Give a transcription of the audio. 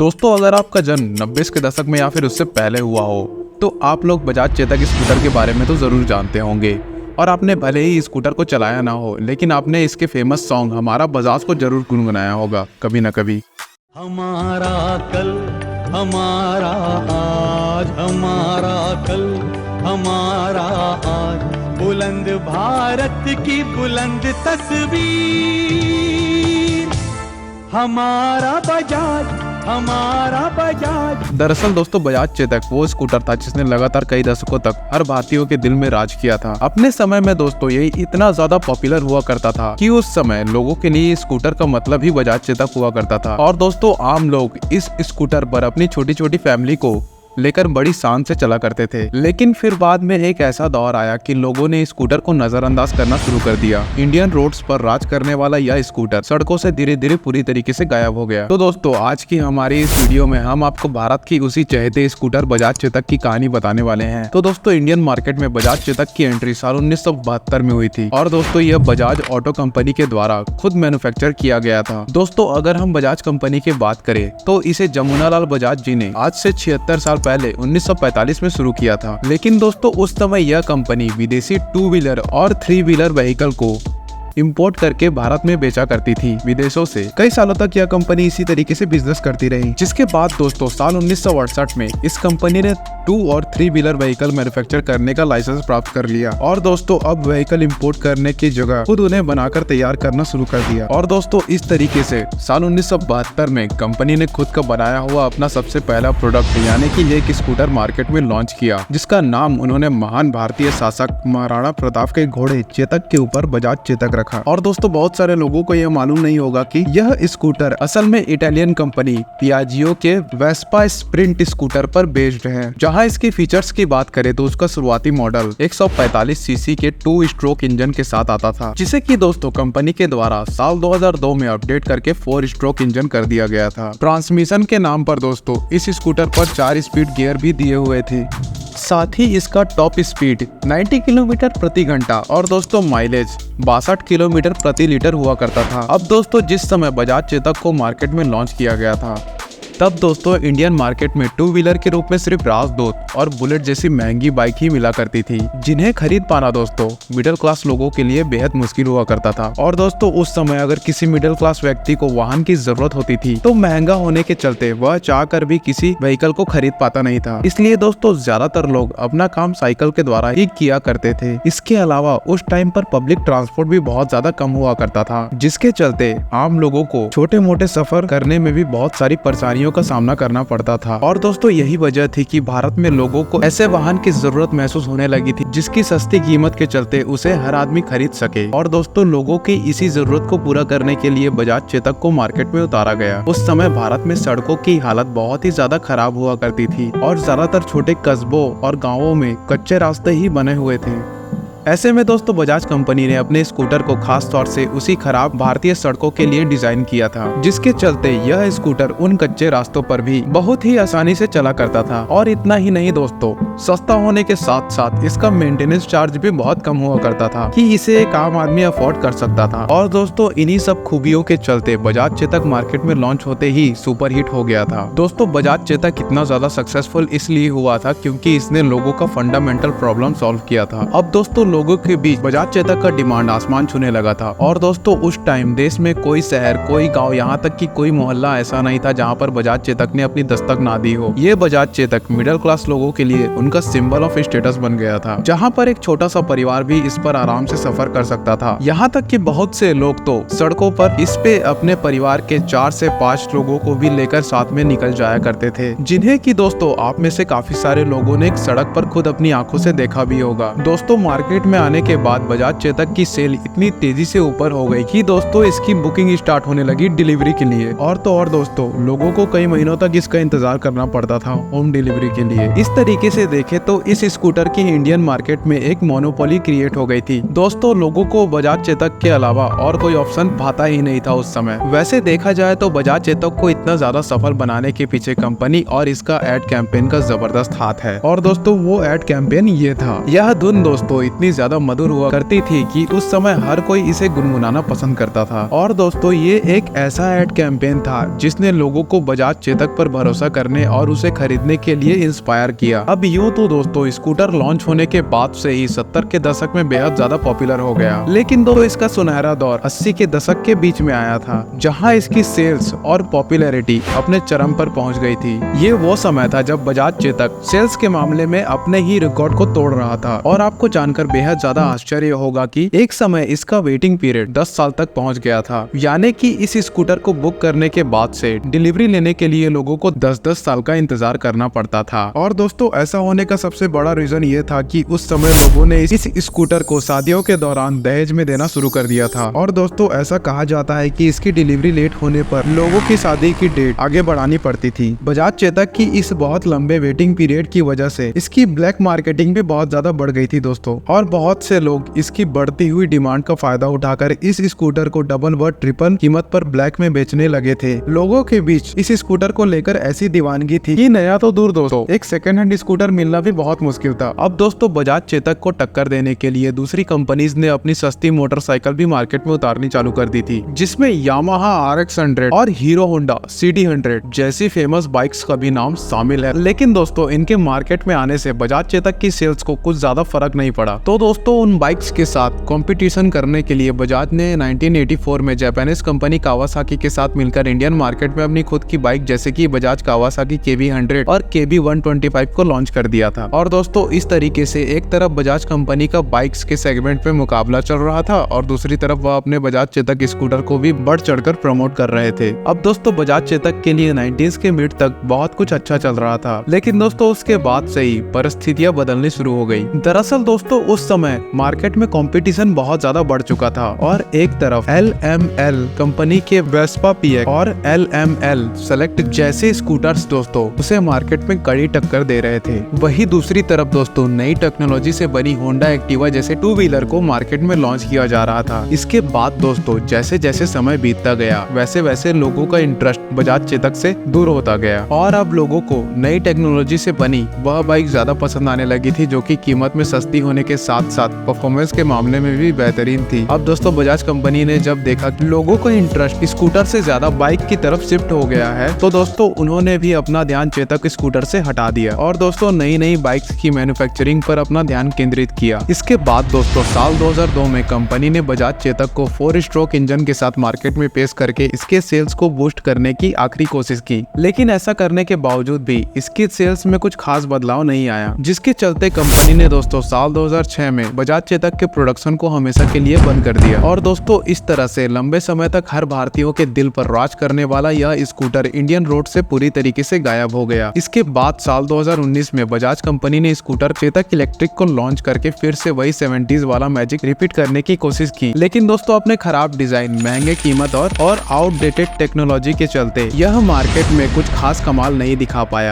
दोस्तों अगर आपका जन्म 90 के दशक में या फिर उससे पहले हुआ हो तो आप लोग बजाज चेतक स्कूटर के बारे में तो ज़रूर जानते होंगे। और आपने भले ही स्कूटर को चलाया ना हो, लेकिन आपने इसके फेमस सॉन्ग हमारा बजाज को जरूर गुनगुनाया होगा कभी ना कभी। हमारा कल हमारा आज, हमारा कल हमारा आज, बुलंद भारत की बुलंद तस्वीर, हमारा बजाज हमारा बजाज। दरअसल दोस्तों बजाज चेतक वो स्कूटर था जिसने लगातार कई दशकों तक हर भारतीयों के दिल में राज किया था। अपने समय में दोस्तों ये इतना ज्यादा पॉपुलर हुआ करता था कि उस समय लोगों के लिए स्कूटर का मतलब ही बजाज चेतक हुआ करता था। और दोस्तों आम लोग इस स्कूटर पर अपनी छोटी छोटी फैमिली को लेकर बड़ी शान से चला करते थे। लेकिन फिर बाद में एक ऐसा दौर आया कि लोगों ने स्कूटर को नजरअंदाज करना शुरू कर दिया। इंडियन रोड्स पर राज करने वाला यह स्कूटर सड़कों से धीरे धीरे पूरी तरीके से गायब हो गया। तो दोस्तों आज की हमारी इस वीडियो में हम आपको भारत की उसी चहेते स्कूटर बजाज चेतक की कहानी बताने वाले हैं। तो दोस्तों इंडियन मार्केट में बजाज चेतक की एंट्री साल 1972 में हुई थी और दोस्तों यह बजाज ऑटो कंपनी के द्वारा खुद मैन्युफैक्चर किया गया था। दोस्तों अगर हम बजाज कंपनी की बात करें तो इसे जमुनालाल बजाज जी ने आज से 76 साल पहले 1945 में शुरू किया था। लेकिन दोस्तों उस समय यह कंपनी विदेशी 2 व्हीलर और 3 व्हीलर व्हीकल को इंपोर्ट करके भारत में बेचा करती थी विदेशों से। कई सालों तक यह कंपनी इसी तरीके से बिजनेस करती रही, जिसके बाद दोस्तों साल 1968 में इस कंपनी ने 2 और 3 व्हीलर व्हीकल मैन्युफैक्चर करने का लाइसेंस प्राप्त कर लिया। और दोस्तों अब व्हीकल इंपोर्ट करने की जगह खुद उन्हें बनाकर तैयार करना शुरू कर दिया। और दोस्तों इस तरीके से साल 1972 में कंपनी ने खुद का बनाया हुआ अपना सबसे पहला प्रोडक्ट यानी कि एक स्कूटर मार्केट में लॉन्च किया, जिसका नाम उन्होंने महान भारतीय शासक महाराणा प्रताप के घोड़े चेतक के ऊपर बजाज चेतक। और दोस्तों बहुत सारे लोगों को यह मालूम नहीं होगा कि यह स्कूटर असल में इटालियन कंपनी पियाजियो के वेस्पा स्प्रिंट स्कूटर पर बेस्ड है। जहां इसके फीचर्स की बात करें तो उसका शुरुआती मॉडल 145 सीसी के 2 स्ट्रोक इंजन के साथ आता था, जिसे कि दोस्तों कंपनी के द्वारा साल 2002 में अपडेट करके 4 स्ट्रोक इंजन कर दिया गया था। ट्रांसमिशन के नाम पर दोस्तों इस स्कूटर पर 4 स्पीड गियर भी दिए हुए थे। साथ ही इसका टॉप स्पीड 90 किलोमीटर प्रति घंटा और दोस्तों माइलेज 62 किलोमीटर प्रति लीटर हुआ करता था। अब दोस्तों जिस समय बजाज चेतक को मार्केट में लॉन्च किया गया था तब दोस्तों इंडियन मार्केट में 2 व्हीलर के रूप में सिर्फ राजदूत और बुलेट जैसी महंगी बाइक ही मिला करती थी, जिन्हें खरीद पाना दोस्तों मिडिल क्लास लोगों के लिए बेहद मुश्किल हुआ करता था। और दोस्तों उस समय अगर किसी मिडिल क्लास व्यक्ति को वाहन की जरूरत होती थी तो महंगा होने के चलते वह चाह कर भी किसी व्हीकल को खरीद पाता नहीं था। इसलिए दोस्तों ज्यादातर लोग अपना काम साइकिल के द्वारा ही किया करते थे। इसके अलावा उस टाइम पर पब्लिक ट्रांसपोर्ट भी बहुत ज्यादा कम हुआ करता था, जिसके चलते आम लोगों को छोटे मोटे सफर करने में भी बहुत सारी परेशानियों का सामना करना पड़ता था। और दोस्तों यही वजह थी कि भारत में लोगों को ऐसे वाहन की जरूरत महसूस होने लगी थी जिसकी सस्ती कीमत के चलते उसे हर आदमी खरीद सके। और दोस्तों लोगों की इसी जरूरत को पूरा करने के लिए बजाज चेतक को मार्केट में उतारा गया। उस समय भारत में सड़कों की हालत बहुत ही ज्यादा खराब हुआ करती थी और ज्यादातर छोटे कस्बों और गाँवों में कच्चे रास्ते ही बने हुए थे। ऐसे में दोस्तों बजाज कंपनी ने अपने स्कूटर को खास तौर से उसी खराब भारतीय सड़कों के लिए डिजाइन किया था, जिसके चलते यह स्कूटर उन कच्चे रास्तों पर भी बहुत ही आसानी से चला करता था। और इतना ही नहीं दोस्तों, सस्ता होने के साथ साथ इसका मेंटेनेंस चार्ज भी बहुत कम हुआ करता था कि इसे एक आम आदमी अफोर्ड कर सकता था। और दोस्तों इन्हीं सब खूबियों के चलते बजाज चेतक मार्केट में लॉन्च होते ही सुपरहिट हो गया था। दोस्तों बजाज चेतक इतना ज्यादा सक्सेसफुल इसलिए हुआ था क्योंकि इसने लोगों का फंडामेंटल प्रॉब्लम सॉल्व किया था। अब दोस्तों लोगों के बीच बजाज चेतक का डिमांड आसमान छूने लगा था। और दोस्तों उस टाइम देश में कोई शहर, कोई गांव, यहाँ तक कि कोई मोहल्ला ऐसा नहीं था जहाँ पर बजाज चेतक ने अपनी दस्तक ना दी हो। ये बजाज चेतक मिडिल क्लास लोगों के लिए उनका सिंबल ऑफ स्टेटस बन गया था, जहाँ पर एक छोटा सा परिवार भी इस पर आराम से सफर कर सकता था। यहाँ तक कि बहुत से लोग तो सड़कों पर इस पे अपने परिवार के 4 से 5 लोगों को भी लेकर साथ में निकल जाया करते थे, जिन्हें कि दोस्तों आप में से काफी सारे लोगों ने सड़क पर खुद अपनी आंखों से देखा भी होगा। दोस्तों मार्केट में आने के बाद बजाज चेतक की सेल इतनी तेजी से ऊपर हो गई कि दोस्तों इसकी बुकिंग स्टार्ट होने लगी डिलीवरी के लिए। और तो और दोस्तों लोगों को कई महीनों तक इसका इंतजार करना पड़ता था होम डिलीवरी के लिए। इस तरीके से देखे तो इस स्कूटर की इंडियन मार्केट में एक मोनोपोली क्रिएट हो गई थी। दोस्तों लोगों को बजाज चेतक के अलावा और कोई ऑप्शन भाता ही नहीं था उस समय। वैसे देखा जाए तो बजाज चेतक को इतना ज्यादा सफल बनाने के पीछे कंपनी और इसका एड कैंपेन का जबरदस्त हाथ है। और दोस्तों वो एड कैंपेन ये था। यह धुन दोस्तों इतनी ज्यादा मधुर हुआ करती थी कि उस समय हर कोई इसे गुनगुनाना पसंद करता था। और दोस्तों ये एक ऐसा एड कैंपेन था जिसने लोगों को बजाज चेतक पर भरोसा करने और उसे खरीदने के लिए इंस्पायर किया। अब यूँ तो दोस्तों स्कूटर लॉन्च होने के बाद से ही 70 के दशक में बेहद ज्यादा पॉपुलर हो गया, लेकिन दोस्तों इसका सुनहरा दौर 80 के दशक के बीच में आया था, जहां इसकी सेल्स और पॉपुलैरिटी अपने चरम पर पहुंच गई थी। ये वो समय था जब बजाज चेतक सेल्स के मामले में अपने ही रिकॉर्ड को तोड़ रहा था। और आपको जानकर बेहद ज्यादा आश्चर्य होगा कि एक समय इसका वेटिंग पीरियड 10 साल तक पहुंच गया था, यानी कि इस स्कूटर को बुक करने के बाद से डिलीवरी लेने के लिए लोगों को 10-10 साल का इंतजार करना पड़ता था। और दोस्तों ऐसा होने का सबसे बड़ा रीजन ये था कि उस समय लोगों ने इस स्कूटर को शादियों के दौरान दहेज में देना शुरू कर दिया था। और दोस्तों ऐसा कहा जाता है कि इसकी डिलीवरी लेट होने पर लोगों की शादी की डेट आगे बढ़ानी पड़ती थी। बजाज चेतक की इस बहुत लंबे वेटिंग पीरियड की वजह से इसकी ब्लैक मार्केटिंग भी बहुत ज्यादा बढ़ गई थी दोस्तों, और बहुत से लोग इसकी बढ़ती हुई डिमांड का फायदा उठाकर इस स्कूटर को डबल व ट्रिपल कीमत पर ब्लैक में बेचने लगे थे। लोगों के बीच इस स्कूटर को लेकर ऐसी दीवानगी थी कि नया तो दूर दोस्तों, एक सेकंड हैंड स्कूटर मिलना भी बहुत मुश्किल था। अब दोस्तों बजाज चेतक को टक्कर देने के लिए दूसरी कंपनीज ने अपनी सस्ती मोटरसाइकिल भी मार्केट में उतारनी चालू कर दी थी, जिसमें यामाहा RX100 और हीरो होंडा CD100 जैसी फेमस बाइक्स का भी नाम शामिल है। लेकिन दोस्तों इनके मार्केट में आने से बजाज चेतक की सेल्स को कुछ ज्यादा फर्क नहीं पड़ा। तो दोस्तों उन बाइक्स के साथ कंपटीशन करने के लिए बजाज ने 1984 में जापानीज कंपनी कावासाकी के साथ मिलकर इंडियन मार्केट में अपनी खुद की बाइक जैसे कि बजाज कावासाकी KB100 और KB125 को लॉन्च कर दिया था। और दोस्तों इस तरीके से एक तरफ बजाज कंपनी का बाइक्स के सेगमेंट पे मुकाबला चल रहा था और दूसरी तरफ वह अपने बजाज चेतक स्कूटर को भी बढ़ चढ़कर प्रमोट कर रहे थे। अब दोस्तों बजाज चेतक के लिए 90s के मिड तक बहुत कुछ अच्छा चल रहा था, लेकिन दोस्तों उसके बाद से ही परिस्थितियां बदलनी शुरू हो गई। दरअसल दोस्तों उस समय मार्केट में कंपटीशन बहुत ज्यादा बढ़ चुका था और एक तरफ LML कंपनी के वेस्पा PX और LML सेलेक्ट जैसे स्कूटर्स दोस्तों उसे मार्केट में कड़ी टक्कर दे रहे थे। वही दूसरी तरफ दोस्तों नई टेक्नोलॉजी से बनी होंडा एक्टिवा जैसे टू व्हीलर को मार्केट में लॉन्च किया जा रहा था। इसके बाद दोस्तों जैसे जैसे समय बीतता गया वैसे वैसे लोगों का इंटरेस्ट बजाज चेतक से दूर होता गया और अब लोगों को नई टेक्नोलॉजी से बनी वह बाइक ज्यादा पसंद आने लगी थी, जो कि कीमत में सस्ती होने के साथ साथ परफॉर्मेंस के मामले में भी बेहतरीन थी। अब दोस्तों बजाज कंपनी ने जब देखा कि लोगों का इंटरेस्ट स्कूटर से ज्यादा बाइक की तरफ शिफ्ट हो गया है, तो दोस्तों उन्होंने भी अपना ध्यान चेतक स्कूटर से हटा दिया और दोस्तों नई नई बाइक्स की मैन्युफैक्चरिंग पर अपना ध्यान केंद्रित किया। इसके बाद दोस्तों साल 2002 में कंपनी ने बजाज चेतक को 4 स्ट्रोक इंजन के साथ मार्केट में पेश करके इसके सेल्स को बूस्ट करने की आखिरी कोशिश की, लेकिन ऐसा करने के बावजूद भी इसकी सेल्स में कुछ खास बदलाव नहीं आया, जिसके चलते कंपनी ने दोस्तों साल 2006 में बजाज चेतक के प्रोडक्शन को हमेशा के लिए बंद कर दिया। और दोस्तों इस तरह से लंबे समय तक हर भारतीयों के दिल पर राज करने वाला यह स्कूटर इंडियन रोड से पूरी तरीके से गायब हो गया। इसके बाद साल 2019 में बजाज कंपनी ने स्कूटर चेतक इलेक्ट्रिक को लॉन्च करके फिर से वही 70s वाला मैजिक रिपीट करने की कोशिश की, लेकिन दोस्तों अपने खराब डिजाइन, महंगे कीमत और आउटडेटेड टेक्नोलॉजी के चलते यह मार्केट में कुछ खास कमाल नहीं दिखा पाया।